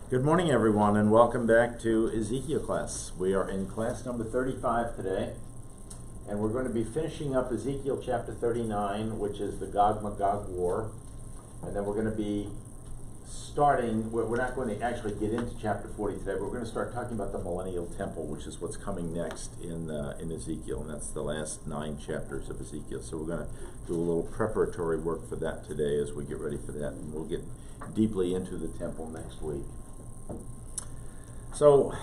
Good morning, everyone, and welcome back to Ezekiel Class. We are in class number 35 today, and we're going to be finishing up Ezekiel chapter 39, which is the Gog-Magog War, and then we're going to be starting, we're not going to actually get into chapter 40 today, but we're going to start talking about the Millennial Temple, which is what's coming next in Ezekiel, and that's the last 9 chapters of Ezekiel. So we're going to do a little preparatory work for that today as we get ready for that, and we'll get deeply into the temple next week. So,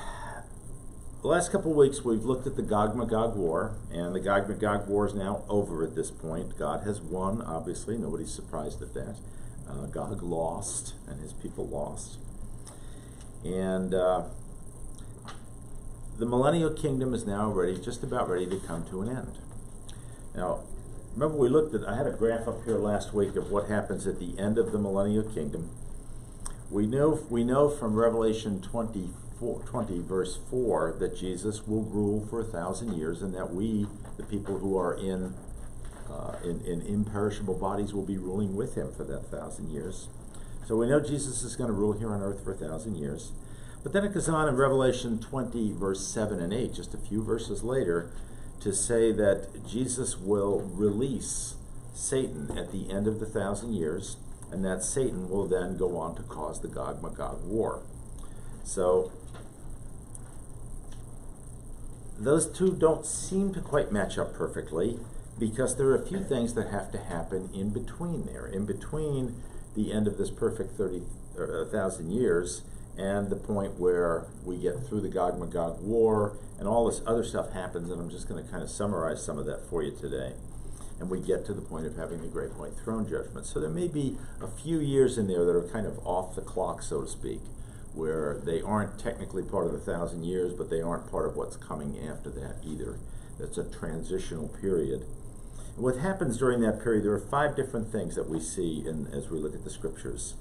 the last couple of weeks we've looked at the Gog-Magog War, and the Gog-Magog War is now over at this point. God has won, obviously, nobody's surprised at that. Gog lost, and his people lost. And the Millennial Kingdom is now just about ready to come to an end. Now, remember I had a graph up here last week of what happens at the end of the Millennial Kingdom. We know from Revelation 20 verse 4 that Jesus will rule for 1,000 years, and that we, the people who are in imperishable bodies, will be ruling with him for that 1,000 years. So we know Jesus is going to rule here on earth for 1,000 years. But then it goes on in Revelation 20 verse 7 and 8, just a few verses later, to say that Jesus will release Satan at the end of the 1,000 years, and that Satan will then go on to cause the Gog-Magog War. So those two don't seem to quite match up perfectly, because there are a few things that have to happen in between there, in between the end of this perfect 1,000 years and the point where we get through the Gog-Magog War and all this other stuff happens, and I'm just going to kind of summarize some of that for you today. And we get to the point of having the Great White Throne Judgment. So there may be a few years in there that are kind of off the clock, so to speak, where they aren't technically part of the 1,000 years, but they aren't part of what's coming after that either. That's a transitional period. And what happens during that period, there are 5 different things that we see as we look at the scriptures.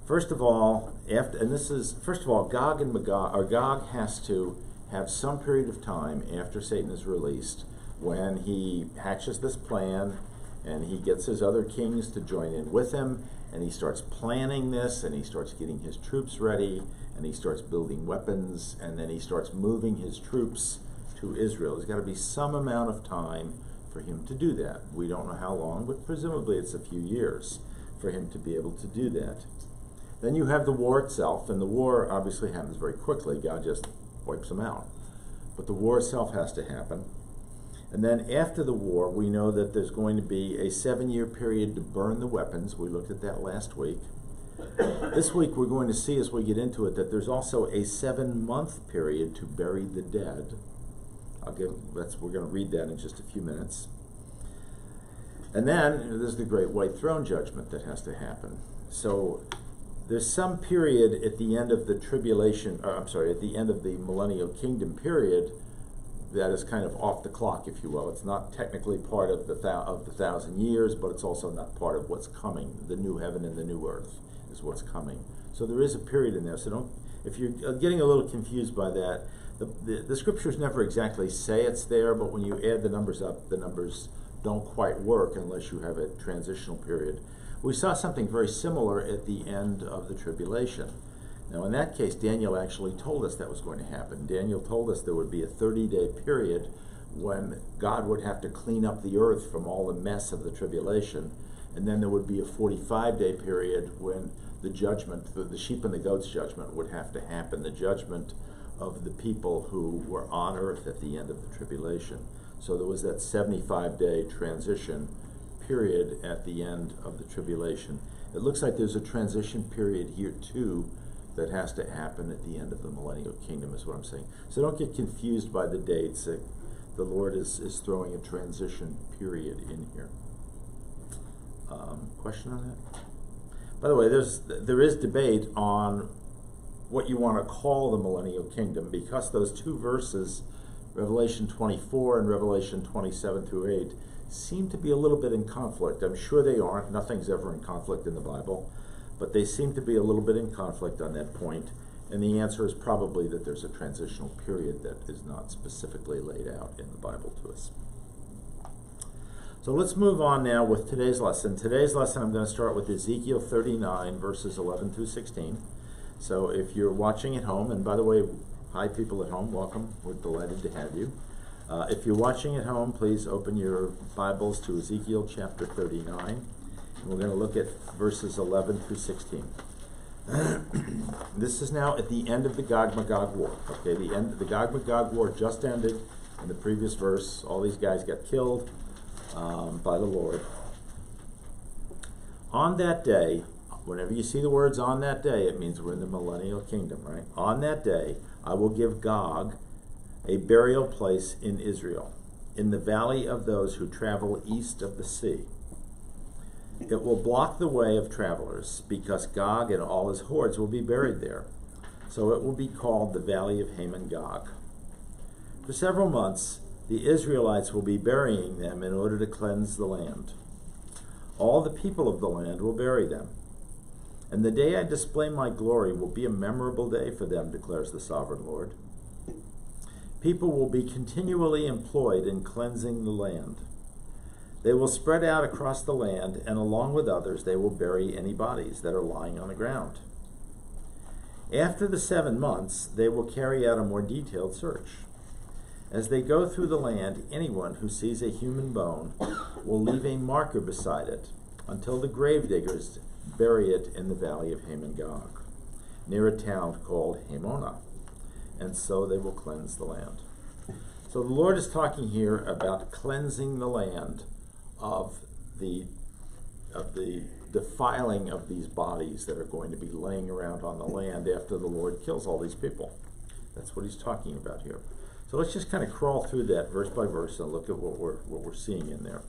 First of all, Gog and Magog, or Gog has to have some period of time after Satan is released when he hatches this plan and he gets his other kings to join in with him, and he starts planning this, and he starts getting his troops ready, and he starts building weapons, and then he starts moving his troops to Israel. There's got to be some amount of time for him to do that. We don't know how long, but presumably it's a few years for him to be able to do that. Then you have the war itself, and the war obviously happens very quickly. God just wipes them out. But the war itself has to happen. And then after the war, we know that there's going to be a 7-year period to burn the weapons. We looked at that last week. This week we're going to see, as we get into it, that there's also a 7-month period to bury the dead. We're going to read that in just a few minutes. And then there's the Great White Throne Judgment that has to happen. So there's some period at the end of the at the end of the Millennial Kingdom period that is kind of off the clock, if you will. It's not technically part of the 1,000 years, but it's also not part of what's coming. The new heaven and the new earth is what's coming. So there is a period in there. So if you're getting a little confused by that, the scriptures never exactly say it's there, but when you add the numbers up, the numbers don't quite work unless you have a transitional period. We saw something very similar at the end of the tribulation. Now, in that case, Daniel actually told us that was going to happen. Daniel told us there would be a 30-day period when God would have to clean up the earth from all the mess of the tribulation, and then there would be a 45-day period when the judgment, the sheep and the goats judgment, would have to happen, the judgment of the people who were on earth at the end of the tribulation. So there was that 75-day transition period at the end of the tribulation. It looks like there's a transition period here too that has to happen at the end of the Millennial Kingdom, is what I'm saying. So don't get confused by the dates. The Lord is throwing a transition period in here. Question on that? By the way, there is debate on what you want to call the Millennial Kingdom, because those 2 verses, Revelation 24 and Revelation 27 through 8, seem to be a little bit in conflict. I'm sure they aren't. Nothing's ever in conflict in the Bible. But they seem to be a little bit in conflict on that point, and the answer is probably that there's a transitional period that is not specifically laid out in the Bible to us. So let's move on now with today's lesson. Today's lesson, I'm going to start with Ezekiel 39, verses 11 through 16. So if you're watching at home, and by the way, hi people at home, welcome, we're delighted to have you. If you're watching at home, please open your Bibles to Ezekiel chapter 39, and we're going to look at verses 11 through 16. This is now at the end of the Gog-Magog war. Okay, the Gog-Magog war just ended. In the previous verse, all these guys got killed by the Lord. On that day, whenever you see the words "on that day," it means we're in the millennial kingdom, right? On that day, I will give Gog a burial place in Israel, in the valley of those who travel east of the sea. It will block the way of travelers, because Gog and all his hordes will be buried there. So it will be called the Valley of Haman-Gog. For several months, the Israelites will be burying them in order to cleanse the land. All the people of the land will bury them. And the day I display my glory will be a memorable day for them, declares the sovereign Lord. People will be continually employed in cleansing the land. They will spread out across the land, and along with others, they will bury any bodies that are lying on the ground. After the 7 months, they will carry out a more detailed search. As they go through the land, anyone who sees a human bone will leave a marker beside it until the gravediggers bury it in the valley of Haman-Gog, near a town called Hamona, and so they will cleanse the land. So the Lord is talking here about cleansing the land of the defiling of these bodies that are going to be laying around on the land after the Lord kills all these people. That's what he's talking about here. So let's just kind of crawl through that verse by verse and look at what we're seeing in there.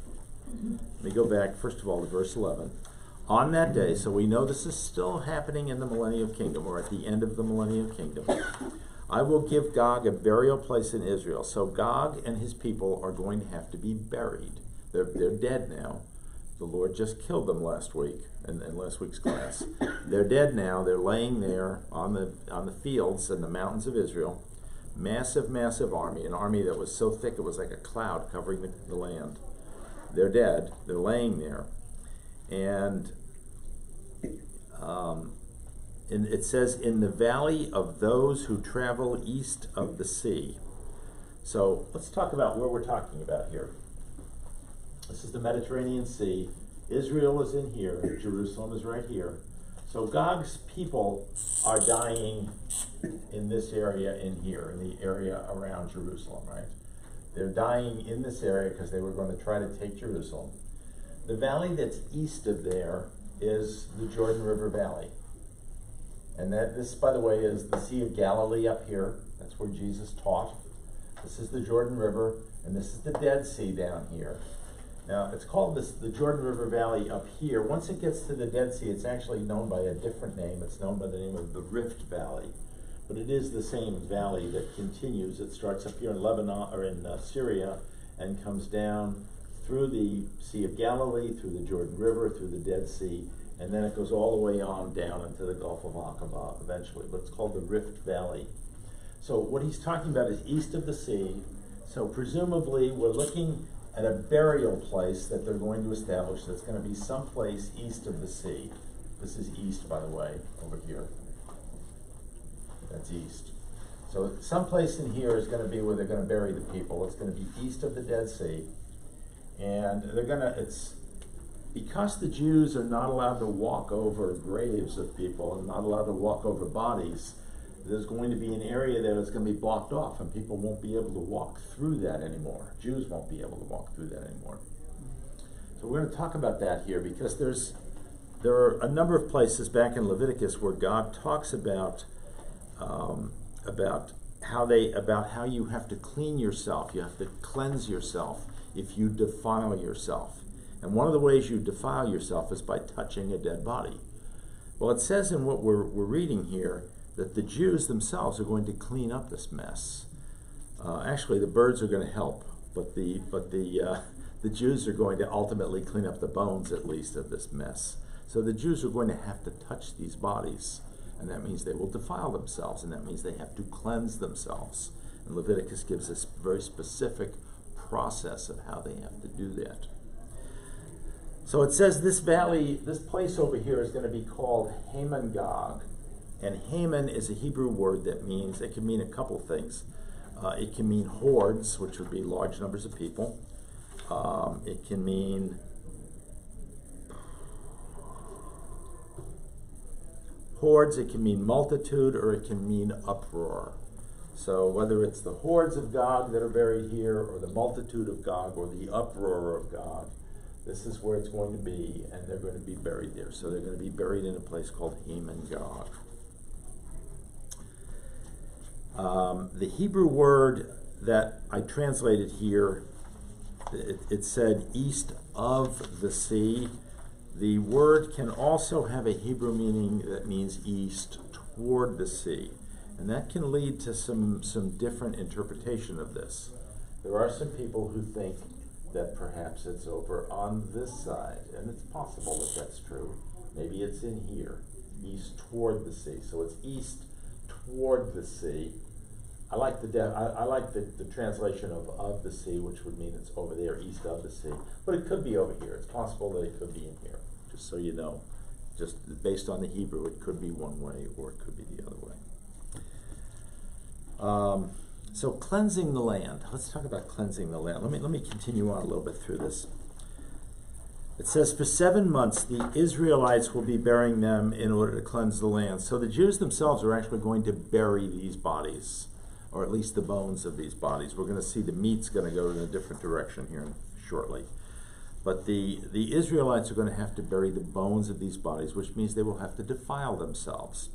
Let me go back, first of all, to verse 11. On that day, so we know this is still happening in the millennial kingdom, or at the end of the millennial kingdom, I will give Gog a burial place in Israel. So Gog and his people are going to have to be buried. They're dead now. The Lord just killed them last week in last week's class. They're dead now. They're laying there on the fields and the mountains of Israel. Massive, massive army, an army that was so thick it was like a cloud covering the land. They're dead. They're laying there. And it says, in the valley of those who travel east of the sea. So let's talk about where we're talking about here. This is the Mediterranean Sea. Israel is in here. Jerusalem is right here. So Gog's people are dying in this area in here, in the area around Jerusalem, right? They're dying in this area because they were going to try to take Jerusalem. The valley that's east of there is the Jordan River Valley. And this, by the way, is the Sea of Galilee up here. That's where Jesus taught. This is the Jordan River, and this is the Dead Sea down here. Now, it's called the Jordan River Valley up here. Once it gets to the Dead Sea, it's actually known by a different name. It's known by the name of the Rift Valley. But it is the same valley that continues. It starts up here in Lebanon, or in Syria, and comes down through the Sea of Galilee, through the Jordan River, through the Dead Sea, and then it goes all the way on down into the Gulf of Aqaba eventually. But it's called the Rift Valley. So what he's talking about is east of the sea. So presumably we're looking at a burial place that they're going to establish that's going to be someplace east of the sea. This is east, by the way, over here. That's east. So someplace in here is going to be where they're going to bury the people. It's going to be east of the Dead Sea. And they're going to, because the Jews are not allowed to walk over graves of people and not allowed to walk over bodies, there's going to be an area there that's going to be blocked off, and people won't be able to walk through that anymore. Jews won't be able to walk through that anymore. So we're going to talk about that here, because there are a number of places back in Leviticus where God talks about how you have to clean yourself, you have to cleanse yourself if you defile yourself. And one of the ways you defile yourself is by touching a dead body. Well, it says in what we're reading here that the Jews themselves are going to clean up this mess. Actually, the birds are going to help, but the Jews are going to ultimately clean up the bones, at least, of this mess. So the Jews are going to have to touch these bodies, and that means they will defile themselves, and that means they have to cleanse themselves. And Leviticus gives us a very specific process of how they have to do that. So it says this valley, this place over here is going to be called Haman-Gog, And Haman is a Hebrew word that means, it can mean a couple things. It can mean hordes, which would be large numbers of people. It can mean hordes, it can mean multitude, or it can mean uproar. So whether it's the hordes of Gog that are buried here, or the multitude of Gog, or the uproar of Gog, this is where it's going to be, and they're going to be buried there. So they're going to be buried in a place called Haman Gog. The Hebrew word that I translated here, it said east of the sea. The word can also have a Hebrew meaning that means east toward the sea. And that can lead to some different interpretation of this. There are some people who think that perhaps it's over on this side, and it's possible that that's true. Maybe it's in here, east toward the sea. So it's east toward the sea. I like the translation of the sea, which would mean it's over there, east of the sea. But it could be over here. It's possible that it could be in here, just so you know. Just based on the Hebrew, it could be one way or it could be the other way. So cleansing the land. Let's talk about cleansing the land. Let me continue on a little bit through this. It says, for 7 months the Israelites will be burying them in order to cleanse the land. So the Jews themselves are actually going to bury these bodies, or at least the bones of these bodies. We're going to see the meat's going to go in a different direction here shortly. But the Israelites are going to have to bury the bones of these bodies, which means they will have to defile themselves.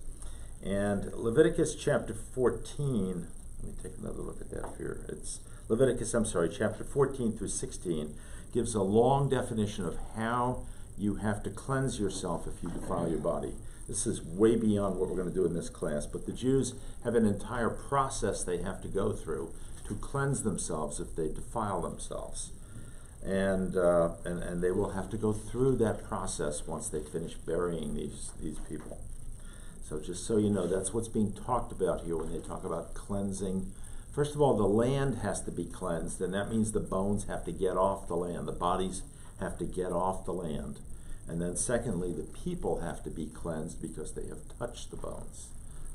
And Leviticus chapter 14, let me take another look at that here. It's Leviticus, chapter 14 through 16 gives a long definition of how you have to cleanse yourself if you defile your body. This is way beyond what we're going to do in this class, but the Jews have an entire process they have to go through to cleanse themselves if they defile themselves. And they will have to go through that process once they finish burying these people. So just so you know, that's what's being talked about here when they talk about cleansing. First of all, the land has to be cleansed, and that means the bones have to get off the land. The bodies have to get off the land. And then secondly, the people have to be cleansed because they have touched the bones.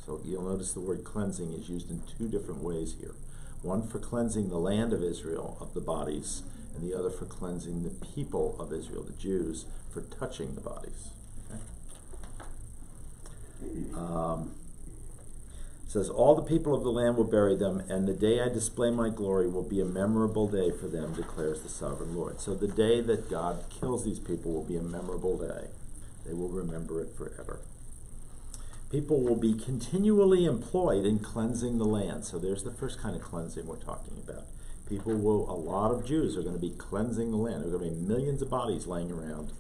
So you'll notice the word cleansing is used in 2 different ways here. One for cleansing the land of Israel of the bodies, and the other for cleansing the people of Israel, the Jews, for touching the bodies. It says, all the people of the land will bury them, and the day I display my glory will be a memorable day for them, declares the sovereign Lord. So the day that God kills these people will be a memorable day. They will remember it forever. People will be continually employed in cleansing the land. So there's the first kind of cleansing we're talking about. A lot of Jews are going to be cleansing the land. There are going to be millions of bodies laying around,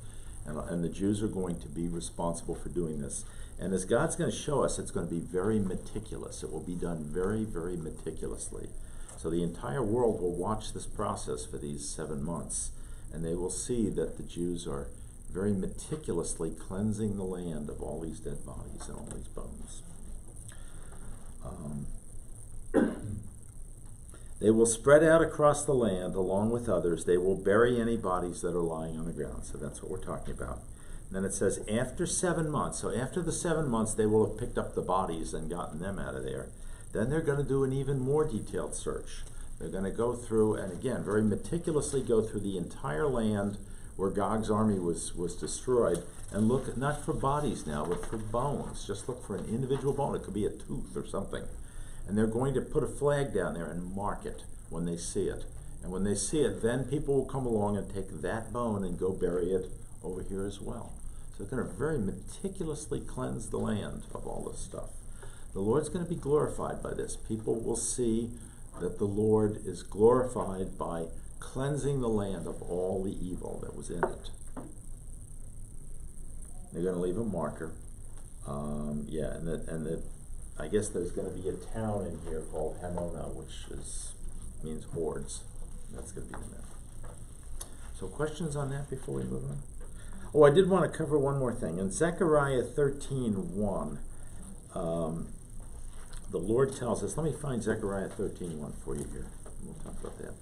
and the Jews are going to be responsible for doing this. And as God's going to show us, it's going to be very meticulous. It will be done very, very meticulously. So the entire world will watch this process for these 7 months, and they will see that the Jews are very meticulously cleansing the land of all these dead bodies and all these bones. They will spread out across the land along with others. They will bury any bodies that are lying on the ground. So that's what we're talking about. And then it says, after 7 months, so after the 7 months, they will have picked up the bodies and gotten them out of there. Then they're going to do an even more detailed search. They're going to go through, and again, very meticulously go through the entire land where Gog's army was destroyed, and look not for bodies now, but for bones. Just look for an individual bone. It could be a tooth or something. And they're going to put a flag down there and mark it when they see it. And when they see it, then people will come along and take that bone and go bury it over here as well. So they're going to very meticulously cleanse the land of all this stuff. The Lord's going to be glorified by this. People will see that the Lord is glorified by cleansing the land of all the evil that was in it. They're going to leave a marker. I guess there's going to be a town in here called Hamona, which means hordes. That's going to be in there. So questions on that before we move on? Oh, I did want to cover one more thing. In Zechariah 13:1, the Lord tells us, let me find Zechariah 13:1 for you here. We'll talk about that.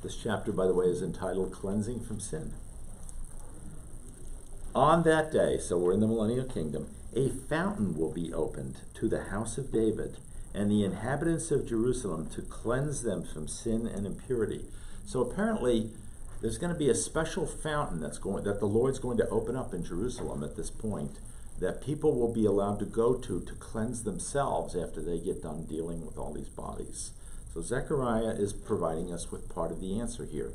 This chapter, by the way, is entitled Cleansing from Sin. On that day, so we're in the millennial kingdom, a fountain will be opened to the house of David and the inhabitants of Jerusalem to cleanse them from sin and impurity. So apparently, there's going to be a special fountain that the Lord's going to open up in Jerusalem at this point, that people will be allowed to go to cleanse themselves after they get done dealing with all these bodies. So Zechariah is providing us with part of the answer here.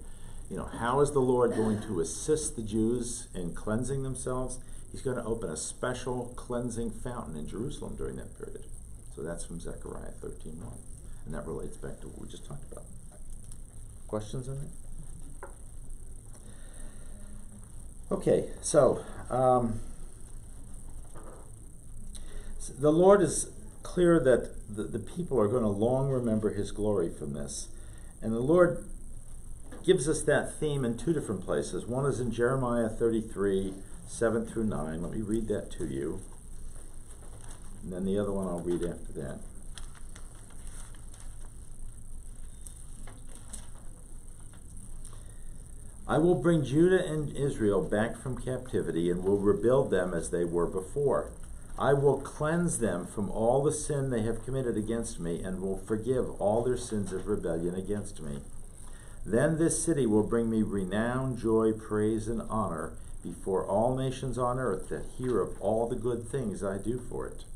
You know, how is the Lord going to assist the Jews in cleansing themselves? He's going to open a special cleansing fountain in Jerusalem during that period. So that's from Zechariah 13:1. And that relates back to what we just talked about. Questions on that? Okay, so the Lord is clear that the people are going to long remember his glory from this. And the Lord gives us that theme in two different places. One is in Jeremiah 33, 7 through 9. Let me read that to you. And then the other one I'll read after that. I will bring Judah and Israel back from captivity and will rebuild them as they were before. I will cleanse them from all the sin they have committed against me and will forgive all their sins of rebellion against me. Then this city will bring me renown, joy, praise, and honor before all nations on earth that hear of all the good things I do for it.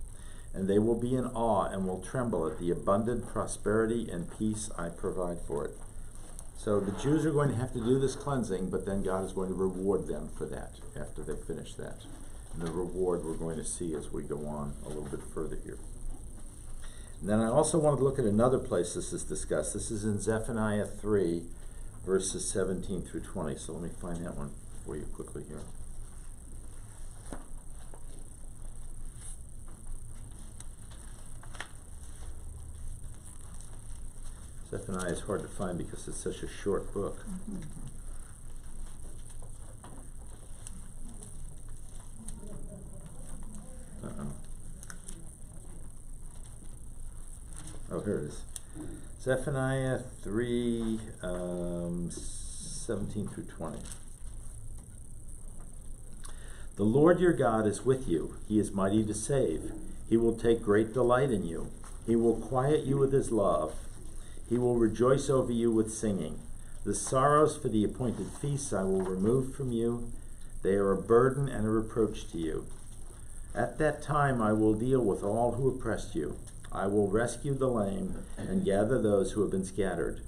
And they will be in awe and will tremble at the abundant prosperity and peace I provide for it. So the Jews are going to have to do this cleansing, but then God is going to reward them for that after they finish that. And the reward we're going to see as we go on a little bit further here. And then I also wanted to look at another place this is discussed. This is in Zephaniah 3, verses 17 through 20. So let me find that one for you quickly here. Zephaniah is hard to find because it's such a short book. Oh, here it is. Zephaniah 3, 17 through 20. The Lord your God is with you. He is mighty to save. He will take great delight in you. He will quiet you with his love. He will rejoice over you with singing. The sorrows for the appointed feasts I will remove from you. They are a burden and a reproach to you. At that time I will deal with all who oppressed you. I will rescue the lame and gather those who have been scattered.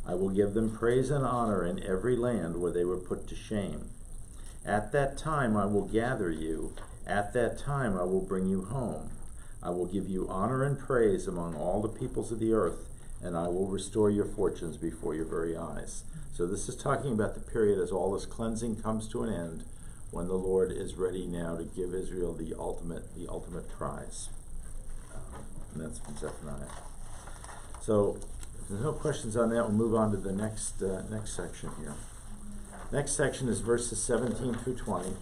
I will give them praise and honor in every land where they were put to shame. At that time I will gather you. At that time I will bring you home. I will give you honor and praise among all the peoples of the earth, and I will restore your fortunes before your very eyes. So this is talking about the period as all this cleansing comes to an end, when the Lord is ready now to give Israel the ultimate prize. And that's from Zephaniah. So if there's no questions on that, we'll move on to the next section here. Next section is verses 17 through 20.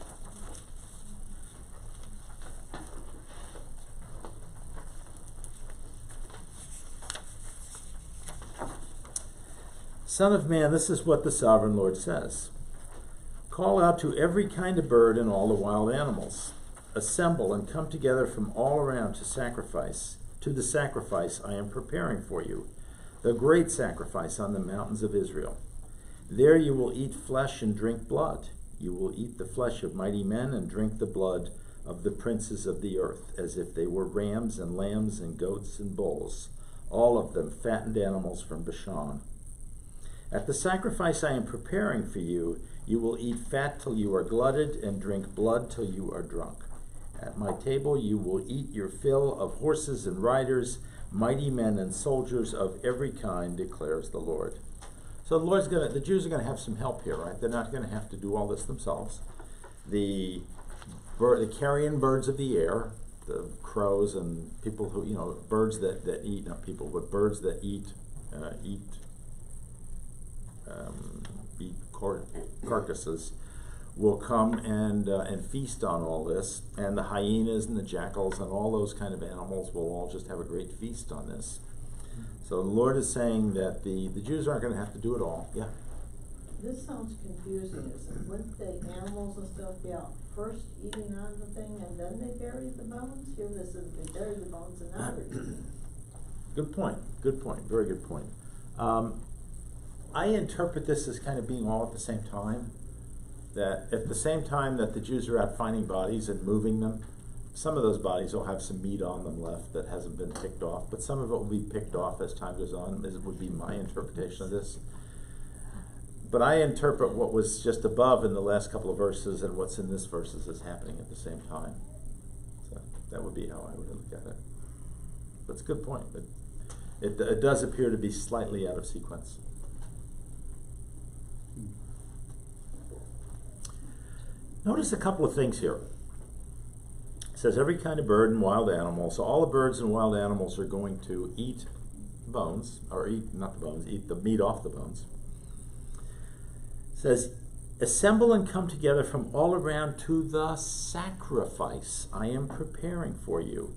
Son of man, this is what the sovereign Lord says. Call out to every kind of bird and all the wild animals. Assemble and come together from all around to the sacrifice I am preparing for you, the great sacrifice on the mountains of Israel. There you will eat flesh and drink blood. You will eat the flesh of mighty men and drink the blood of the princes of the earth, as if they were rams and lambs and goats and bulls, all of them fattened animals from Bashan. At the sacrifice I am preparing for you, you will eat fat till you are glutted and drink blood till you are drunk. At my table you will eat your fill of horses and riders, mighty men and soldiers of every kind, declares the Lord. So the Jews are going to have some help here, right? They're not going to have to do all this themselves. The carrion birds of the air, the crows and people who, birds that eat, not people, but birds that eat carcasses, will come and feast on all this, and the hyenas and the jackals and all those kind of animals will all just have a great feast on this. So the Lord is saying that the Jews aren't going to have to do it all. Yeah. This sounds confusing, wouldn't the animals and stuff be out first eating on the thing and then they bury the bones? Here this is, they bury the bones and now they're eating. Good point, very good point. I interpret this as kind of being all at the same time. That at the same time that the Jews are out finding bodies and moving them, some of those bodies will have some meat on them left that hasn't been picked off, but some of it will be picked off as time goes on, would be my interpretation of this. But I interpret what was just above in the last couple of verses and what's in this verses as happening at the same time. So that would be how I would look at it. But it's a good point. It does appear to be slightly out of sequence. Notice a couple of things here. It says every kind of bird and wild animal. So all the birds and wild animals are going to eat bones, or eat, not the bones, eat the meat off the bones. It says, assemble and come together from all around to the sacrifice I am preparing for you,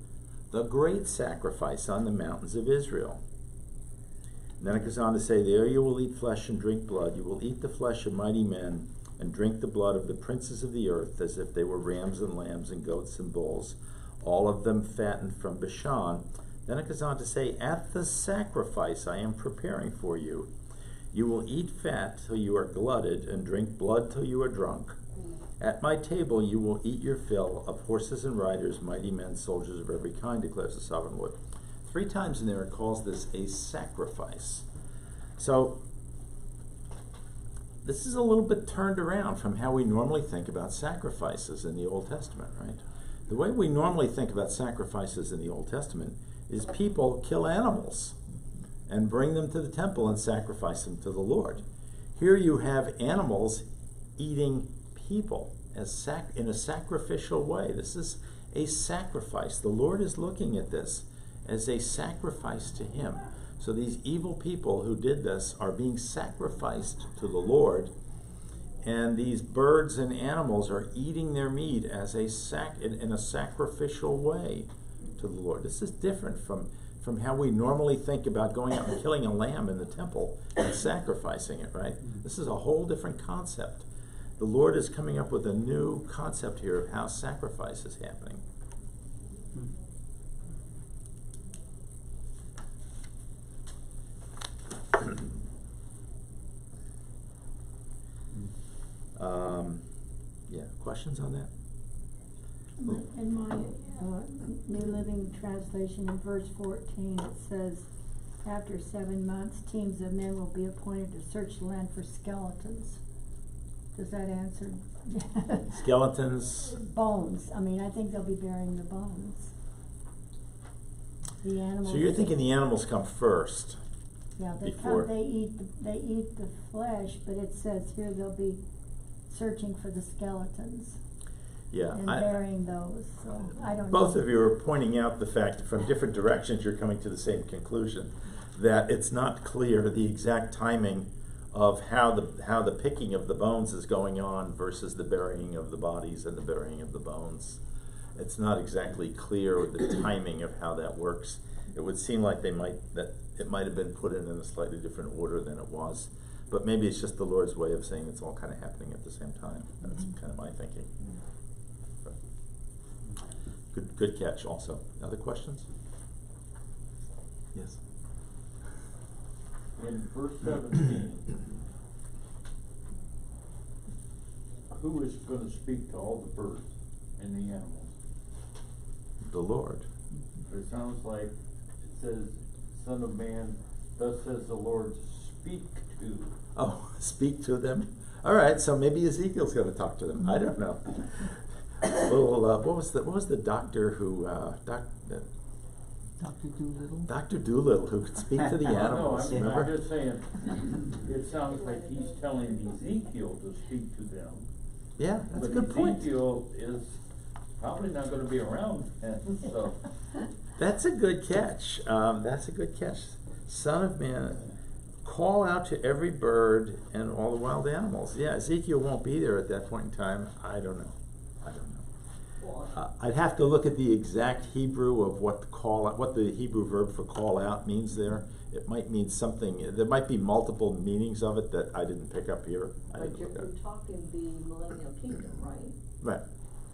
the great sacrifice on the mountains of Israel. And then it goes on to say, there you will eat flesh and drink blood. You will eat the flesh of mighty men and drink the blood of the princes of the earth, as if they were rams and lambs and goats and bulls, all of them fattened from Bashan. Then it goes on to say, at the sacrifice I am preparing for you, you will eat fat till you are glutted and drink blood till you are drunk. At my table you will eat your fill of horses and riders, mighty men, soldiers of every kind, declares the sovereign Lord. 3 times in there it calls this a sacrifice. So this is a little bit turned around from how we normally think about sacrifices in the Old Testament, right? The way we normally think about sacrifices in the Old Testament is people kill animals and bring them to the temple and sacrifice them to the Lord. Here you have animals eating people as in a sacrificial way. This is a sacrifice. The Lord is looking at this as a sacrifice to Him. So these evil people who did this are being sacrificed to the Lord, and these birds and animals are eating their meat as a in a sacrificial way to the Lord. This is different from how we normally think about going out and killing a lamb in the temple and sacrificing it, right? This is a whole different concept. The Lord is coming up with a new concept here of how sacrifice is happening. Yeah, questions on that? In my New Living Translation, in verse 14, it says, after 7 months, teams of men will be appointed to search the land for skeletons. Does that answer? Skeletons? Bones. I mean, I think they'll be burying the bones. The animals. So you're thinking the animals come first? Yeah, they before. come. They eat the flesh, but it says here they'll be searching for the skeletons. Yeah, and burying those. So I don't know. Both of you are pointing out the fact that from different directions you're coming to the same conclusion, that it's not clear the exact timing of how the picking of the bones is going on versus the burying of the bodies and the burying of the bones. It's not exactly clear the timing of how that works. It would seem like it might have been put in a slightly different order than it was. But maybe it's just the Lord's way of saying it's all kind of happening at the same time. That's kind of my thinking. But good catch also. Other questions? Yes. In verse 17, who is going to speak to all the birds and the animals? The Lord. It sounds like it says, Son of Man, thus says the Lord, speak to. Oh, speak to them? All right, so maybe Ezekiel's going to talk to them. I don't know. Well, what was the doctor who, Dr. Doolittle? Dr. Doolittle, who could speak to the animals, No, remember? I'm just saying, it sounds like he's telling Ezekiel to speak to them. Yeah, that's a But good point. Ezekiel is probably not going to be around then, so. That's a good catch. That's a good catch. Son of Man, call out to every bird and all the wild animals. Yeah, Ezekiel won't be there at that point in time. I don't know. I'd have to look at the exact Hebrew of what the Hebrew verb for call out means there. It might mean something, there might be multiple meanings of it that I didn't pick up here. But you're talking the millennial kingdom, right? Right.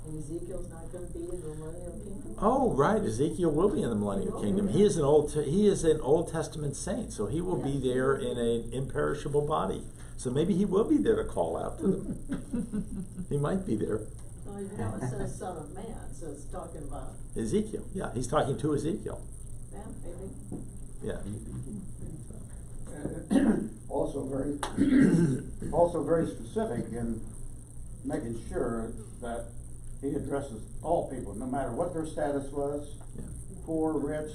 And Ezekiel's not gonna be in the millennial kingdom? Oh, right, Ezekiel will be in the millennial kingdom. He is an Old Testament saint, so he will be there in an imperishable body. So maybe he will be there to call out to them. He might be there. Well, you know, it says Son of Man, so it's talking about, Ezekiel, yeah, he's talking to Ezekiel. yeah, maybe. Yeah. Also very specific in making sure that he addresses all people, no matter what their status was, Yeah. poor, rich,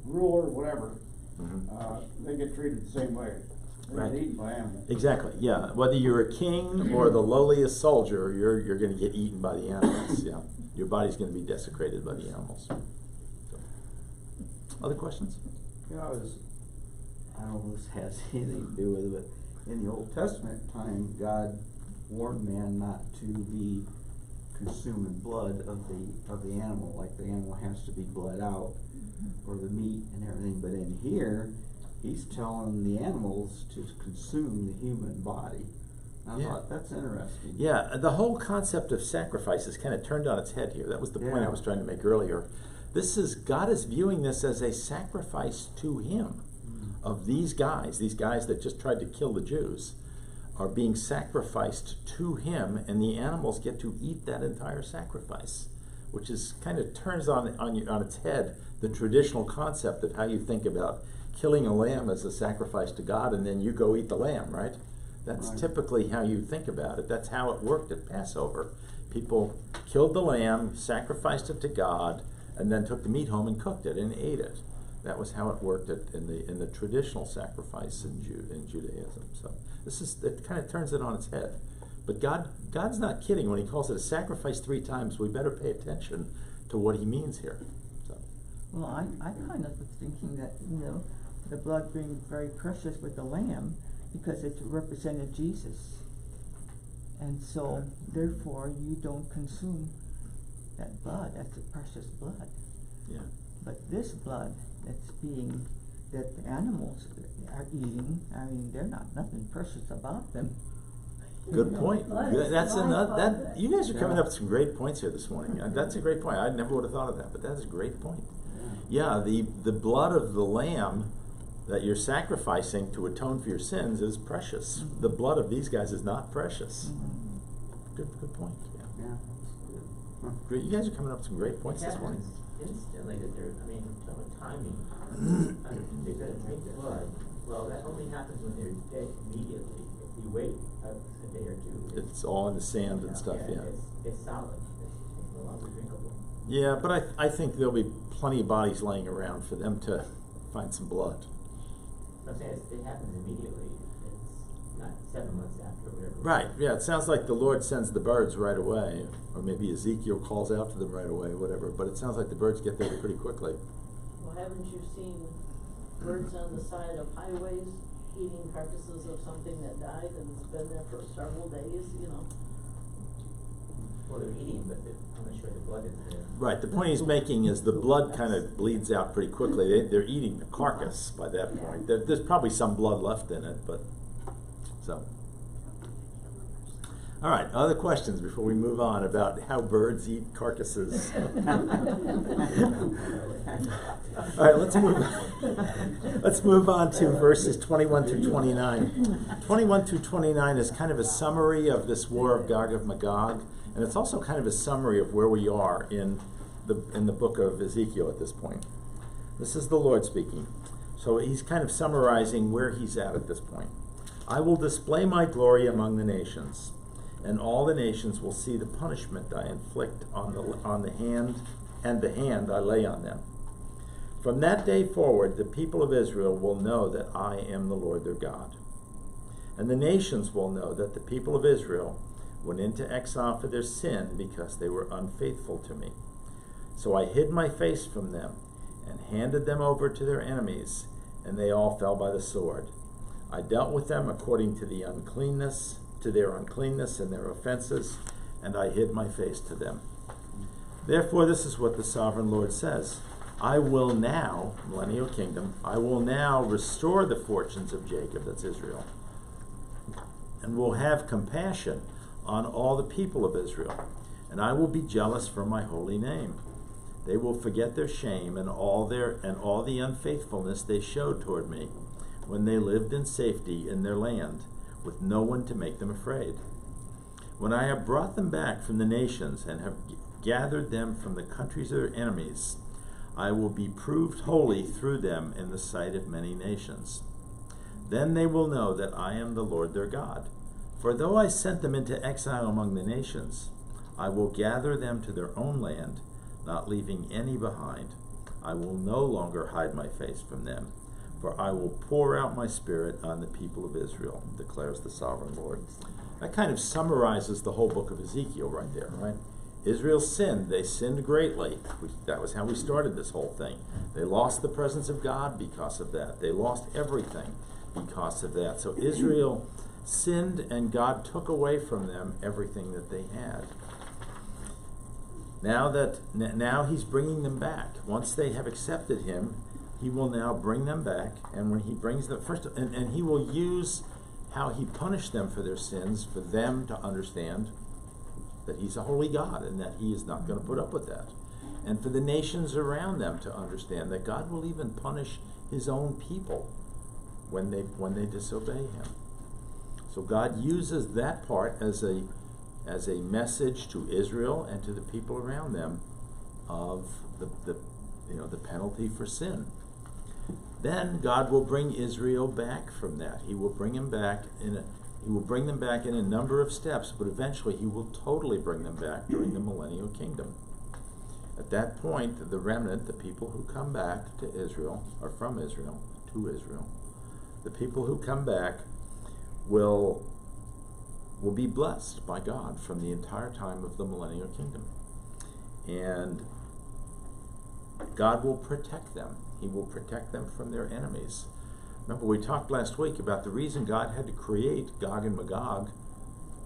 ruler, whatever. Mhm. They get treated the same way. They're Right. eaten by animals. Exactly, yeah. Whether you're a king or the lowliest soldier, you're gonna get eaten by the animals, yeah. Your body's gonna be desecrated by the animals. So. Other questions? You know, I don't know if this has anything to do with it, but in the Old Testament time, God warned man not to be consuming blood of the animal, like the animal has to be bled out, or the meat and everything. But in here, he's telling the animals to consume the human body. I Yeah. thought that's interesting. Yeah, the whole concept of sacrifice is kind of turned on its head here. That was the point I Yeah. was trying to make earlier. God is viewing this as a sacrifice to him. Of these guys that just tried to kill the Jews, are being sacrificed to him, and the animals get to eat that entire sacrifice, which is kind of turns on its head the traditional concept of how you think about killing a lamb as a sacrifice to God, and then you go eat the lamb, right? That's Right. typically how you think about it. That's how it worked at Passover. People killed the lamb, sacrificed it to God, and then took the meat home and cooked it and ate it. That was how it worked in the traditional sacrifice in Judaism. So it kind of turns it on its head. But God's not kidding when he calls it a sacrifice 3 times. We better pay attention to what he means here. So. Well, I kind of was thinking that, the blood being very precious with the lamb, because it represented Jesus. And so, therefore, you don't consume that blood. That's a precious blood. Yeah. But this blood that the animals are eating, I mean, they're nothing precious about them. Good point. Well, That's it's another. life. You guys are coming up with some great points here this morning. That's a great point. I never would have thought of that, but that's a great point. Yeah, the blood of the lamb that you're sacrificing to atone for your sins is precious. Mm-hmm. The blood of these guys is not precious. Mm-hmm. Good point. Yeah. Yeah. Huh. Great. You guys are coming up with some great points this morning. Instantly that they're, from a timing, they're gonna drink the blood. Well, that only happens when they're dead immediately. If you wait a day or two. It's all in the sand and stuff, yeah. It's solid. It's no longer drinkable. Yeah, but I think there'll be plenty of bodies laying around for them to find some blood. I'm saying it happens immediately. It's not 7 months after or whatever. Right, yeah, it sounds like the Lord sends the birds right away, or maybe Ezekiel calls out to them right away, whatever, but it sounds like the birds get there pretty quickly. Well, haven't you seen birds on the side of highways eating carcasses of something that died and it's been there for several days, Well, they're eating, but I'm not sure the blood is there. Right, the point he's making is the blood kind of bleeds out pretty quickly. They're eating the carcass by that point. There's probably some blood left in it, but, so. All right, other questions before we move on about how birds eat carcasses? All right, let's move on to verses 21 through 29. 21 through 29 is kind of a summary of this war of Gog and Magog, and it's also kind of a summary of where we are in the book of Ezekiel at this point. This is the Lord speaking. So he's kind of summarizing where he's at this point. I will display my glory among the nations, and all the nations will see the punishment I inflict on the hand I lay on them. From that day forward, the people of Israel will know that I am the Lord their God. And the nations will know that the people of Israel went into exile for their sin because they were unfaithful to me. So I hid my face from them and handed them over to their enemies, and they all fell by the sword. I dealt with them according to their uncleanness and their offenses, and I hid my face to them. Therefore, this is what the sovereign Lord says. I will now, millennial kingdom, I will now restore the fortunes of Jacob, that's Israel, and will have compassion on all the people of Israel. And I will be jealous for my holy name. They will forget their shame and all the unfaithfulness they showed toward me when they lived in safety in their land, with no one to make them afraid. When I have brought them back from the nations and have gathered them from the countries of their enemies, I will be proved holy through them in the sight of many nations. Then they will know that I am the Lord their God. For though I sent them into exile among the nations, I will gather them to their own land, not leaving any behind. I will no longer hide my face from them, for I will pour out my spirit on the people of Israel, declares the sovereign Lord. That kind of summarizes the whole book of Ezekiel right there, right? Israel sinned. They sinned greatly. That was how we started this whole thing. They lost the presence of God because of that. They lost everything because of that. So Israel sinned, and God took away from them everything that they had. Now he's bringing them back. Once they have accepted him, he will now bring them back. And when he brings them first, and he will use how he punished them for their sins for them to understand that he's a holy God and that he is not going to put up with that. And for the nations around them to understand that God will even punish his own people when they disobey him. So God uses that part as a message to Israel and to the people around them of the penalty for sin. Then God will bring Israel back from that. He will bring them back in a number of steps, but eventually he will totally bring them back during the millennial kingdom. At that point, the remnant, the people who come back to Israel, or from Israel to Israel, the people who come back will be blessed by God from the entire time of the millennial kingdom. And God will protect them. He will protect them from their enemies. Remember, we talked last week about the reason God had to create Gog and Magog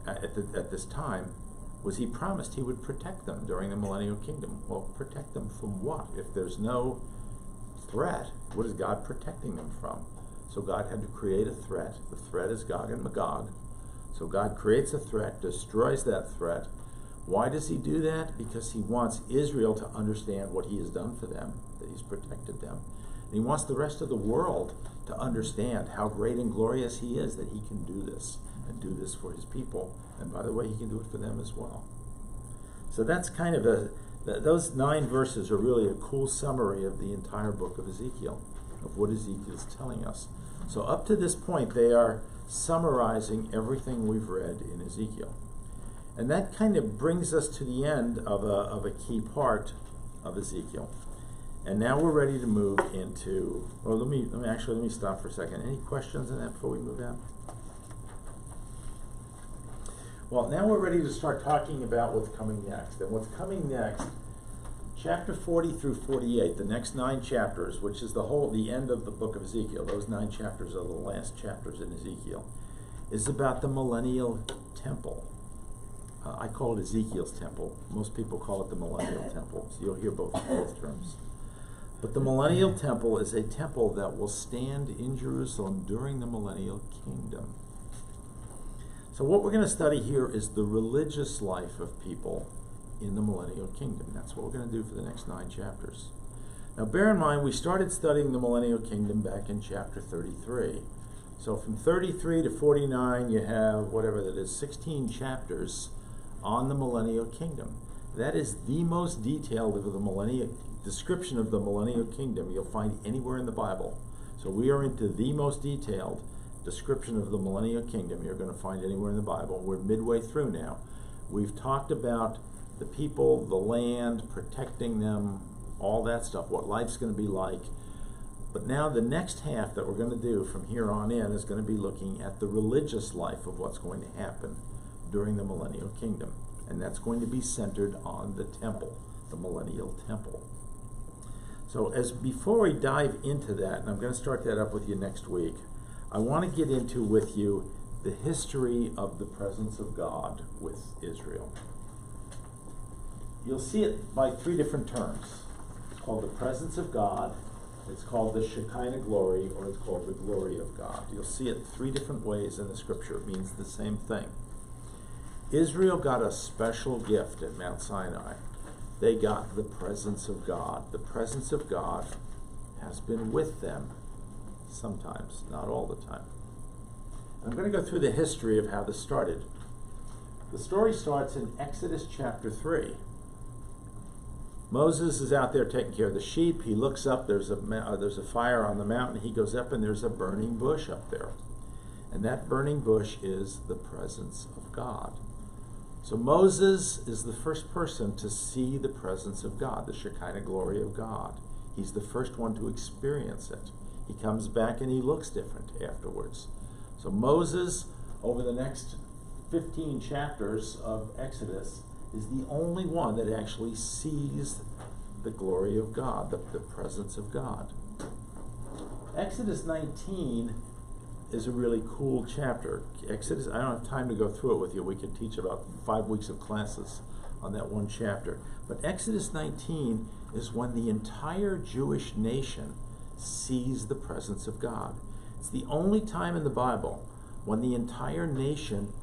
at this time was he promised he would protect them during the millennial kingdom. Well, protect them from what? If there's no threat, what is God protecting them from? So God had to create a threat. The threat is Gog and Magog. So God creates a threat, destroys that threat. Why does he do that? Because he wants Israel to understand what he has done for them, that he's protected them. And he wants the rest of the world to understand how great and glorious he is, that he can do this and do this for his people. And by the way, he can do it for them as well. So that's kind of those 9 verses are really a cool summary of the entire book of Ezekiel, of what Ezekiel is telling us. So up to this point, they are summarizing everything we've read in Ezekiel. And that kind of brings us to the end of a key part of Ezekiel. And now we're ready to move into, let me stop for a second. Any questions on that before we move on? Well, now we're ready to start talking about what's coming next. And what's coming next, chapter 40 through 48, the next 9 chapters, which is the end of the book of Ezekiel, those 9 chapters are the last chapters in Ezekiel, is about the millennial temple. I call it Ezekiel's temple. Most people call it the millennial temple. So you'll hear both terms. But the millennial temple is a temple that will stand in Jerusalem during the millennial kingdom. So what we're going to study here is the religious life of people in the millennial kingdom. That's what we're going to do for the next 9 chapters. Now bear in mind, we started studying the millennial kingdom back in chapter 33. So from 33 to 49, you have, whatever that is, 16 chapters on the millennial kingdom. That is the most detailed of the millennial description of the millennial kingdom you'll find anywhere in the Bible. So we are into the most detailed description of the millennial kingdom you're going to find anywhere in the Bible. We're midway through now. We've talked about the people, the land, protecting them, all that stuff, what life's going to be like. But now the next half that we're going to do from here on in is going to be looking at the religious life of what's going to happen during the millennial kingdom. And that's going to be centered on the temple, the millennial temple. So before we dive into that, and I'm going to start that up with you next week, I want to get into with you the history of the presence of God with Israel. you'll see it by three different terms. It's called the presence of God, it's called the Shekinah glory, or it's called the glory of God. You'll see it three different ways in the scripture. It means the same thing. Israel got a special gift at Mount Sinai. They got the presence of God. The presence of God has been with them sometimes, not all the time. I'm going to go through the history of how this started. The story starts in Exodus chapter 3. Moses is out there taking care of the sheep. He looks up, there's a fire on the mountain. He goes up and there's a burning bush up there. And that burning bush is the presence of God. So Moses is the first person to see the presence of God, the Shekinah glory of God. He's the first one to experience it. He comes back and he looks different afterwards. So Moses, over the next 15 chapters of Exodus, is the only one that actually sees the glory of God, the presence of God. Exodus 19 is a really cool chapter. Exodus, I don't have time to go through it with you. We could teach about 5 weeks of classes on that one chapter. But Exodus 19 is when the entire Jewish nation sees the presence of God. It's the only time in the Bible when the entire nation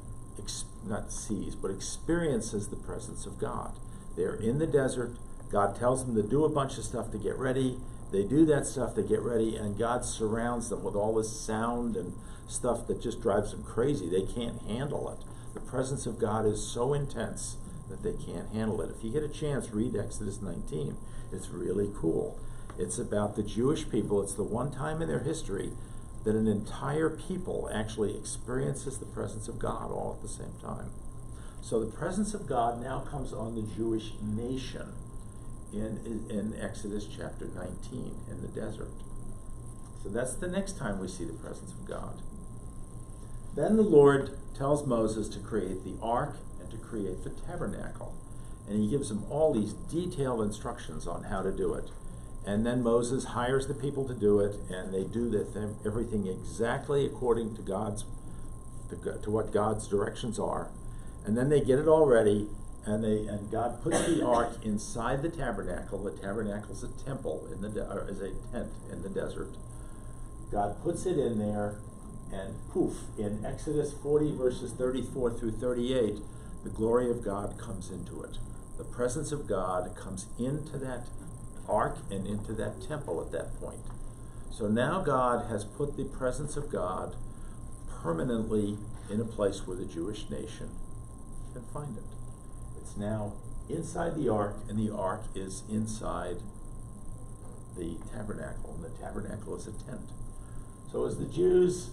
not sees, but experiences the presence of God. They're in the desert. God tells them to do a bunch of stuff to get ready. They do that stuff, they get ready, and God surrounds them with all this sound and stuff that just drives them crazy. They can't handle it. The presence of God is so intense that they can't handle it. If you get a chance, read Exodus 19. It's really cool. It's about the Jewish people. It's the one time in their history that an entire people actually experiences the presence of God all at the same time. So the presence of God now comes on the Jewish nation in Exodus chapter 19 in the desert. So that's the next time we see the presence of God. Then the Lord tells Moses to create the ark and to create the tabernacle. And he gives him all these detailed instructions on how to do it. And then Moses hires the people to do it, and they do everything exactly according to what God's directions are. And then they get it all ready, and God puts the ark inside the tabernacle. The tabernacle is a temple is a tent in the desert. God puts it in there, and poof! In Exodus 40 verses 34 through 38, the glory of God comes into it. The presence of God comes into that ark and into that temple at that point. So now God has put the presence of God permanently in a place where the Jewish nation can find it. It's now inside the ark, and the ark is inside the tabernacle, and the tabernacle is a tent. So as the Jews,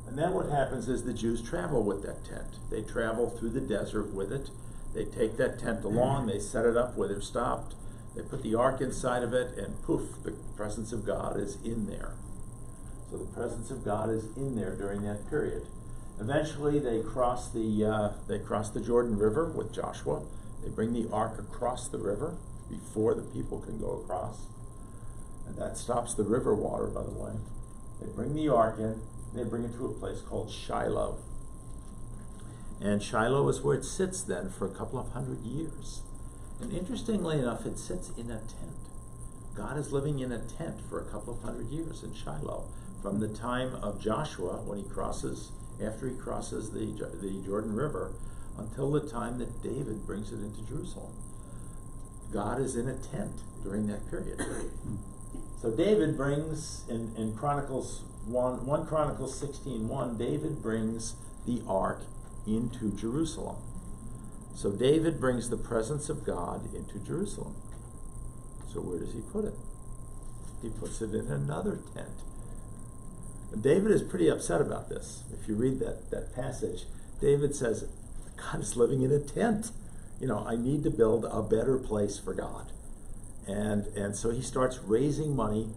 and then what happens is the Jews travel with that tent. They travel through the desert with it. They take that tent along, they set it up where they're stopped. They put the ark inside of it, and poof, the presence of God is in there. So the presence of God is in there during that period. Eventually, they cross the Jordan River with Joshua. They bring the ark across the river before the people can go across. And that stops the river water, by the way. They bring the ark in. They bring it to a place called Shiloh. And Shiloh is where it sits then for a couple of 100 years. And interestingly enough, it sits in a tent. God is living in a tent for a couple of 100 years in Shiloh. From the time of Joshua, after he crosses the Jordan River, until the time that David brings it into Jerusalem. God is in a tent during that period. So David brings, in Chronicles 1 Chronicles 16:1, David brings the ark into Jerusalem. So David brings the presence of God into Jerusalem. So where does he put it? He puts it in another tent. And David is pretty upset about this. If you read that passage, David says, God is living in a tent. I need to build a better place for God. And so he starts raising money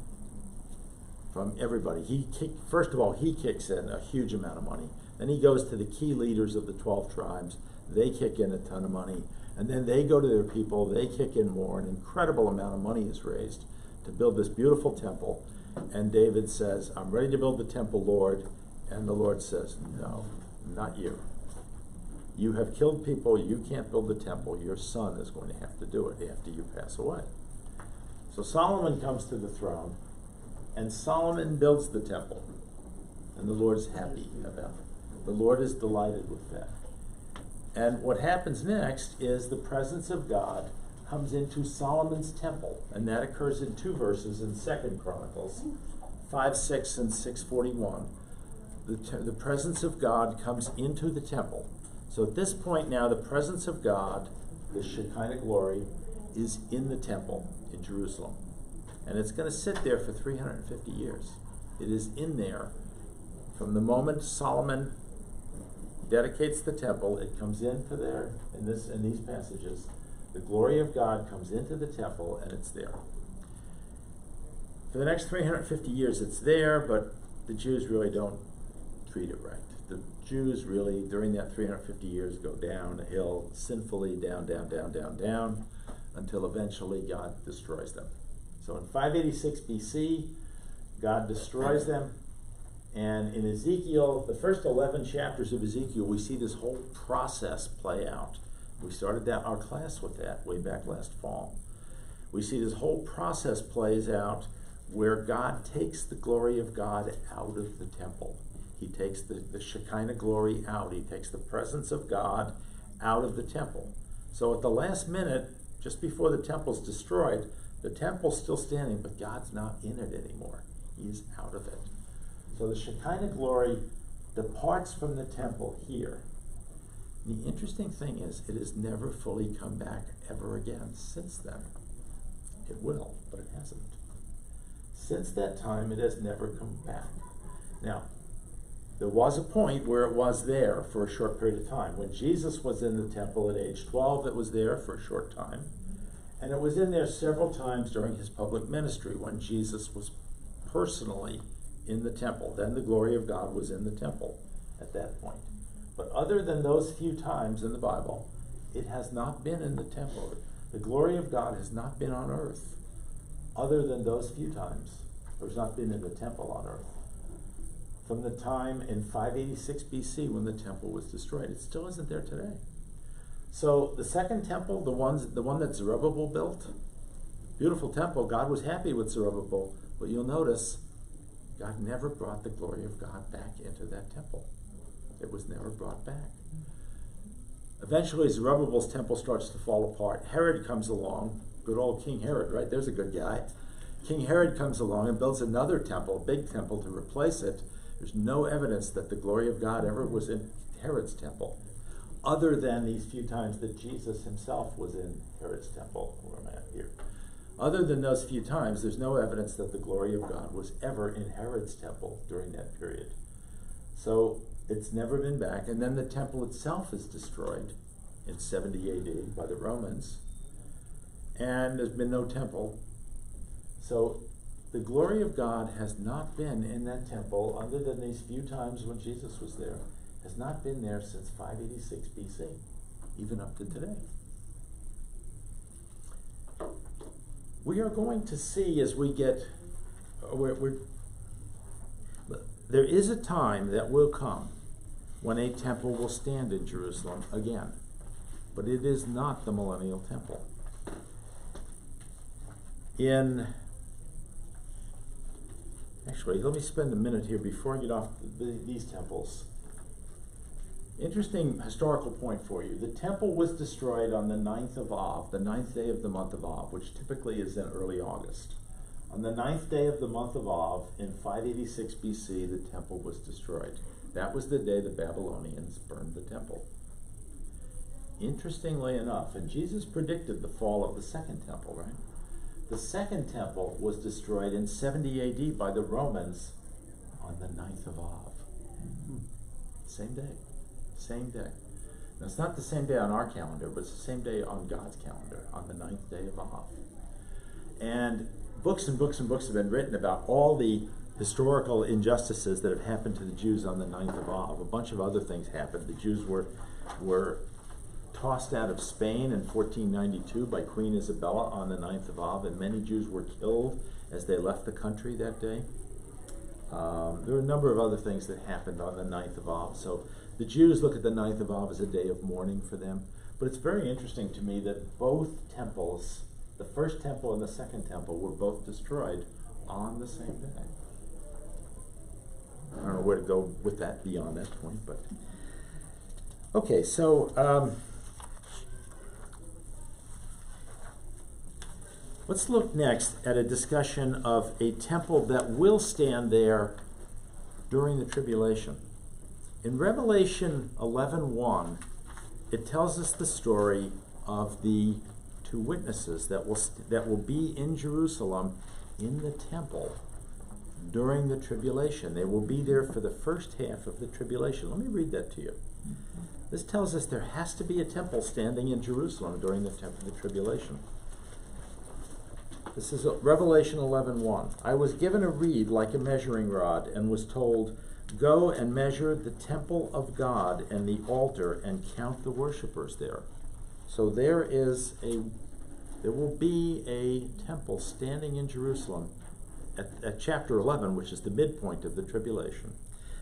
from everybody. First of all, he kicks in a huge amount of money. Then he goes to the key leaders of the 12 tribes. They kick in a ton of money. And then they go to their people. They kick in more. An incredible amount of money is raised to build this beautiful temple. And David says, I'm ready to build the temple, Lord. And the Lord says, no, not you. You have killed people, you can't build the temple, your son is going to have to do it after you pass away. So Solomon comes to the throne, and Solomon builds the temple, and the Lord's happy about it. The Lord is delighted with that. And what happens next is the presence of God comes into Solomon's temple, and that occurs in 2 verses in 2 Chronicles 5:6 and 6:41. The presence of God comes into the temple. So at this point now, the presence of God, the Shekinah glory, is in the temple in Jerusalem. And it's going to sit there for 350 years. It is in there. From the moment Solomon dedicates the temple, it comes into there in these passages. The glory of God comes into the temple, and it's there. For the next 350 years it's there, but the Jews really don't treat it right. The Jews really, during that 350 years, go down a hill, sinfully, down, until eventually God destroys them. So in 586 BC, God destroys them. And in Ezekiel, the first 11 chapters of Ezekiel, we see this whole process play out. We started our class with that way back last fall. We see this whole process plays out where God takes the glory of God out of the temple. He takes the Shekinah glory out. He takes the presence of God out of the temple. So at the last minute, just before the temple's destroyed, the temple's still standing, but God's not in it anymore. He's out of it. So the Shekinah glory departs from the temple here. The interesting thing is, it has never fully come back ever again since then. It will, but it hasn't. Since that time, it has never come back. Now, there was a point where it was there for a short period of time. When Jesus was in the temple at age 12, it was there for a short time. And it was in there several times during his public ministry when Jesus was personally in the temple. Then the glory of God was in the temple at that point. But other than those few times in the Bible, it has not been in the temple. The glory of God has not been on earth. Other than those few times, there's not been in the temple on earth. From the time in 586 BC when the temple was destroyed, it still isn't there today. So the second temple, the one that Zerubbabel built, beautiful temple, God was happy with Zerubbabel, but you'll notice God never brought the glory of God back into that temple. It was never brought back. Eventually, Zerubbabel's temple starts to fall apart. Herod comes along, good old King Herod, right? There's a good guy. King Herod comes along and builds another temple, a big temple, to replace it. There's no evidence that the glory of God ever was in Herod's temple, other than these few times that Jesus himself was in Herod's temple, where I'm at here. Other than those few times, there's no evidence that the glory of God was ever in Herod's temple during that period. So it's never been back. And then the temple itself is destroyed in 70 AD by the Romans. And there's been no temple. So the glory of God has not been in that temple, other than these few times when Jesus was there, has not been there since 586 BC, even up to today. We are going to see as we get, there is a time that will come when a temple will stand in Jerusalem again, but it is not the millennial temple. Actually, let me spend a minute here before I get off these temples. Interesting historical point for you. The temple was destroyed on the 9th of Av, the 9th day of the month of Av, which typically is in early August. On the 9th day of the month of Av, in 586 BC, the temple was destroyed. That was the day the Babylonians burned the temple. Interestingly enough, and Jesus predicted the fall of the second temple, right? The second temple was destroyed in 70 AD by the Romans on the 9th of Av. Same day. Same day. Now, it's not the same day on our calendar, but it's the same day on God's calendar, on the 9th day of Av. And books and books and books have been written about all the historical injustices that have happened to the Jews on the 9th of Av. A bunch of other things happened. The Jews were tossed out of Spain in 1492 by Queen Isabella on the 9th of Av, and many Jews were killed as they left the country that day. There were a number of other things that happened on the 9th of Av. So the Jews look at the 9th of Av as a day of mourning for them. But it's very interesting to me that both temples, the first temple and the second temple, were both destroyed on the same day. I don't know where to go with that beyond that point, but okay, so let's look next at a discussion of a temple that will stand there during the tribulation. In Revelation 11:1, it tells us the story of the two witnesses that will be in Jerusalem in the temple during the tribulation. They will be there for the first half of the tribulation. Let me read that to you. This tells us there has to be a temple standing in Jerusalem during the tribulation. This is Revelation 11:1. I was given a reed like a measuring rod and was told, go and measure the temple of God and the altar and count the worshipers there. So there will be a temple standing in Jerusalem at chapter 11, which is the midpoint of the tribulation.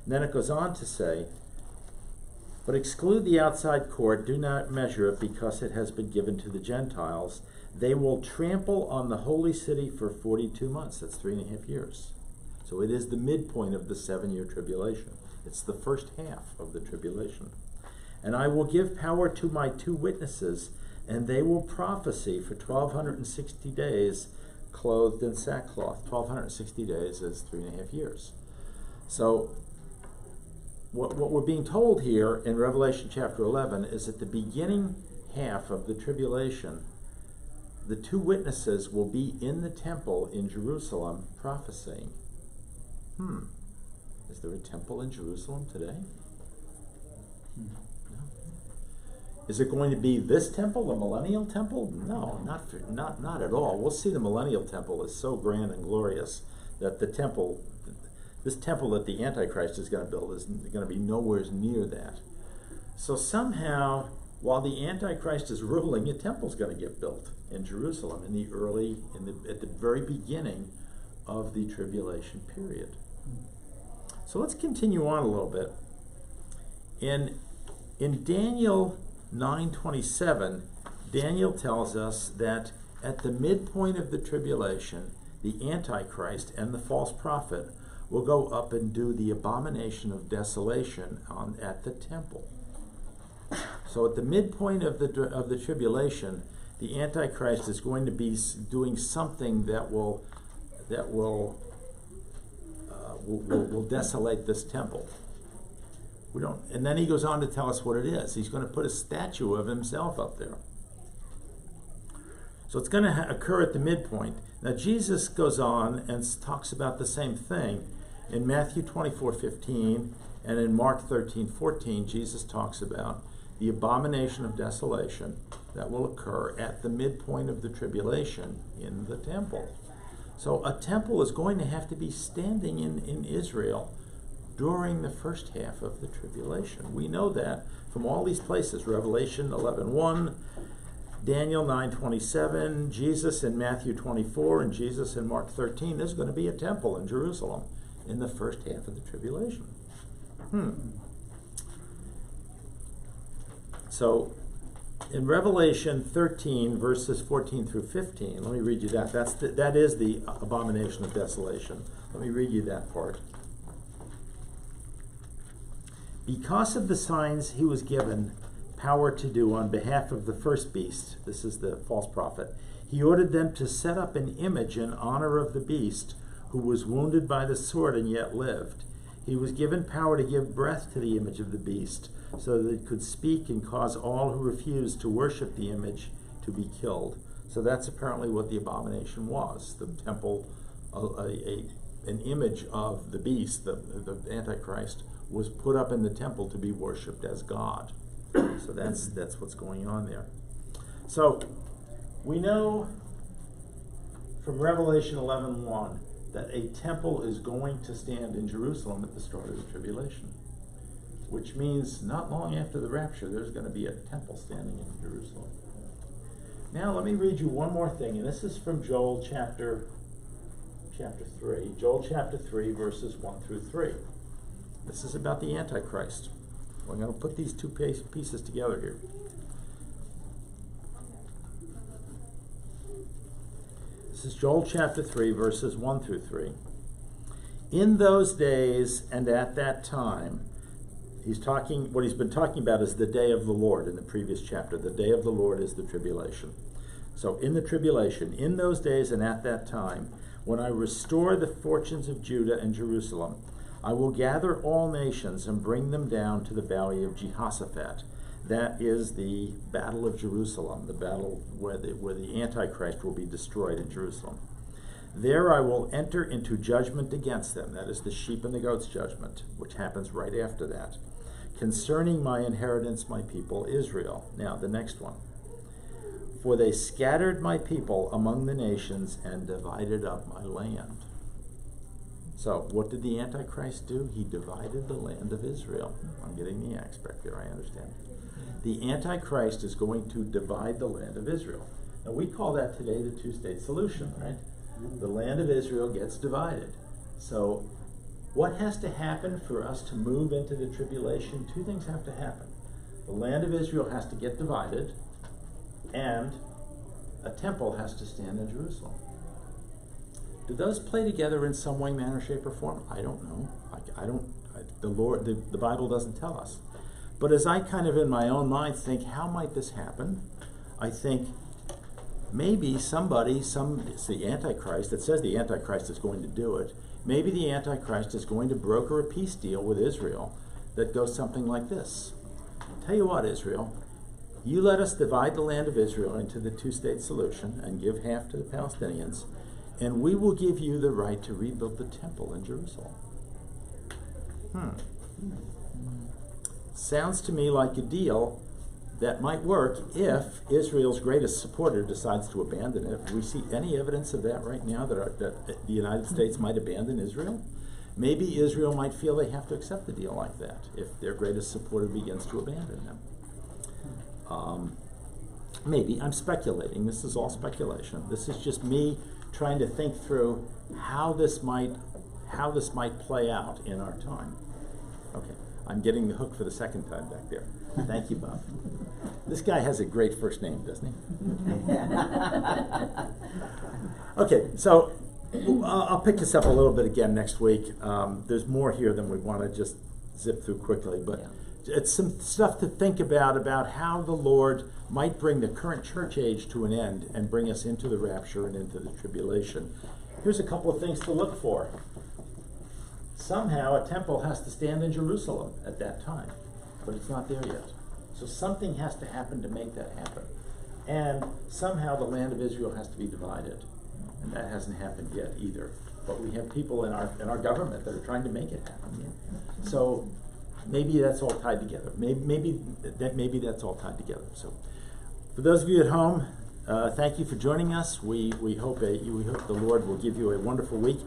And then it goes on to say, but exclude the outside court, do not measure it because it has been given to the Gentiles. They will trample on the holy city for 42 months. That's 3.5 years. So it is the midpoint of the 7-year tribulation. It's the first half of the tribulation. And I will give power to my two witnesses, and they will prophesy for 1,260 days, clothed in sackcloth. 1,260 days is 3.5 years. So what we're being told here in Revelation chapter 11 is at the beginning half of the tribulation, the two witnesses will be in the temple in Jerusalem prophesying. Is there a temple in Jerusalem today? No. Is it going to be this temple, the millennial temple? No, not at all. We'll see the millennial temple is so grand and glorious that this temple that the Antichrist is going to build is going to be nowhere near that. So somehow, while the Antichrist is ruling, a temple's going to get built in Jerusalem at the very beginning of the tribulation period. So let's continue on a little bit. In Daniel 9:27, Daniel tells us that at the midpoint of the tribulation, the Antichrist and the false prophet will go up and do the abomination of desolation at the temple. So at the midpoint of the tribulation, the Antichrist is going to be doing something that will desolate this temple. And then he goes on to tell us what it is. He's going to put a statue of himself up there. So it's going to occur at the midpoint. Now Jesus goes on and talks about the same thing in Matthew 24:15 and in Mark 13:14. Jesus talks about the abomination of desolation that will occur at the midpoint of the tribulation in the temple. So a temple is going to have to be standing in Israel during the first half of the tribulation. We know that from all these places, Revelation 11:1, Daniel 9:27, Jesus in Matthew 24, and Jesus in Mark 13. There's going to be a temple in Jerusalem in the first half of the tribulation. So in Revelation 13, verses 14 through 15, let me read you that. That is the abomination of desolation. Let me read you that part. Because of the signs he was given power to do on behalf of the first beast, this is the false prophet, he ordered them to set up an image in honor of the beast who was wounded by the sword and yet lived. He was given power to give breath to the image of the beast so that it could speak and cause all who refused to worship the image to be killed. So that's apparently what the abomination was. The temple, an image of the beast, the Antichrist, was put up in the temple to be worshipped as God. So that's what's going on there. So we know from Revelation 11:1 that a temple is going to stand in Jerusalem at the start of the tribulation, which means not long after the rapture, there's going to be a temple standing in Jerusalem. Now let me read you one more thing, and this is from Joel chapter chapter 3. Joel chapter 3, verses 1 through 3. This is about the Antichrist. We're going to put these two pieces together here. This is Joel chapter 3, verses 1 through 3. In those days and at that time, what he's been talking about is the day of the Lord in the previous chapter. The day of the Lord is the tribulation. So in the tribulation, in those days and at that time, when I restore the fortunes of Judah and Jerusalem, I will gather all nations and bring them down to the valley of Jehoshaphat. That is the battle of Jerusalem, the battle where the Antichrist will be destroyed in Jerusalem. There I will enter into judgment against them. That is the sheep and the goats judgment, which happens right after that. Concerning my inheritance, my people Israel. Now, the next one. For they scattered my people among the nations and divided up my land. So, what did the Antichrist do? He divided the land of Israel. I'm getting the aspect there, I understand. The Antichrist is going to divide the land of Israel. Now, we call that today the two-state solution, right? The land of Israel gets divided. So, what has to happen for us to move into the tribulation? Two things have to happen. The land of Israel has to get divided, and a temple has to stand in Jerusalem. Do those play together in some way, manner, shape, or form? I don't know. The Bible doesn't tell us. But as I kind of in my own mind think, how might this happen? I think maybe it's the Antichrist. It says the Antichrist is going to do it. Maybe the Antichrist is going to broker a peace deal with Israel that goes something like this. Tell you what, Israel, you let us divide the land of Israel into the two-state solution and give half to the Palestinians, and we will give you the right to rebuild the temple in Jerusalem. Sounds to me like a deal that might work if Israel's greatest supporter decides to abandon it. Do we see any evidence of that right now, that the United States might abandon Israel? Maybe Israel might feel they have to accept a deal like that if their greatest supporter begins to abandon them. Maybe. I'm speculating. This is all speculation. This is just me trying to think through how this might play out in our time. Okay, I'm getting the hook for the second time back there. Thank you, Bob. This guy has a great first name, doesn't he? Okay, so I'll pick this up a little bit again next week. There's more here than we want to just zip through quickly, but it's some stuff to think about how the Lord might bring the current church age to an end and bring us into the rapture and into the tribulation. Here's a couple of things to look for. Somehow a temple has to stand in Jerusalem at that time, but it's not there yet. So something has to happen to make that happen. And somehow the land of Israel has to be divided. And that hasn't happened yet either. But we have people in our government that are trying to make it happen. So maybe that's all tied together. Maybe that's all tied together. So for those of you at home, thank you for joining us. We hope the Lord will give you a wonderful week.